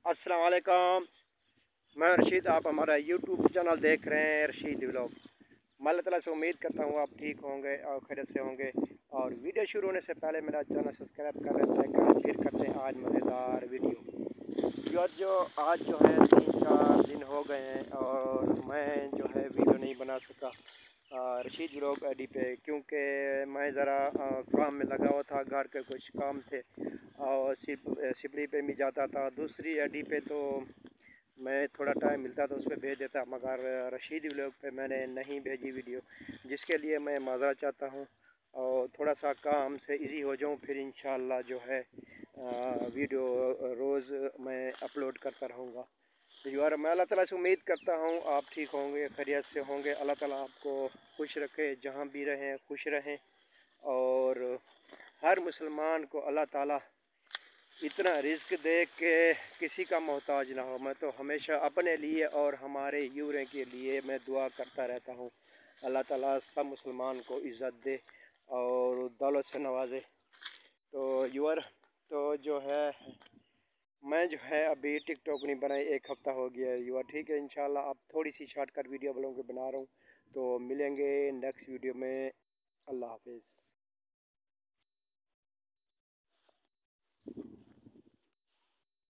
अस्सलाम वालेकुम। मैं रशीद, आप हमारा यूट्यूब चैनल देख रहे हैं रशीद व्लॉग। मैं अल्लाह ताला से उम्मीद करता हूँ आप ठीक होंगे और खैरियत से होंगे। और वीडियो शुरू होने से पहले मेरा चैनल सब्सक्राइब कर लें, लाइक करें। फिर करते हैं आज मज़ेदार वीडियो। जो आज जो है 3-4 दिन हो गए हैं और मैं जो है वीडियो नहीं बना सका रशीद व्लॉग आईडी पे, क्योंकि मैं ज़रा काम में लगा हुआ था, घर के कुछ काम थे और सिपली पे भी जाता था। दूसरी आईडी पे तो मैं थोड़ा टाइम मिलता तो उस पर भेज देता, मगर रशीद व्लॉग पे मैंने नहीं भेजी वीडियो, जिसके लिए मैं माज़रत चाहता हूँ। और थोड़ा सा काम से इजी हो जाऊँ, फिर इंशाअल्लाह जो है वीडियो रोज़ मैं अपलोड करता रहूँगा। यार मैं अल्लाह ताला से उम्मीद करता हूँ आप ठीक होंगे, खैरियत से होंगे। अल्लाह ताला आपको खुश रखे, जहाँ भी रहें खुश रहें। और हर मुसलमान को अल्लाह ताला इतना रिज़्क़ दे कि किसी का मोहताज ना हो। मैं तो हमेशा अपने लिए और हमारे यूरे के लिए मैं दुआ करता रहता हूँ। अल्लाह ताला सब मुसलमान को इज़्ज़त दे और दौलत से नवाजे। तो यूर तो जो है मैं जो है अभी टिकटॉक नहीं बनाई, 1 हफ़्ता हो गया है युवा। ठीक है, इंशाल्लाह अब थोड़ी सी शॉर्टकट वीडियो ब्लॉग बना रहा हूँ। तो मिलेंगे नेक्स्ट वीडियो में। अल्लाह हाफिज़।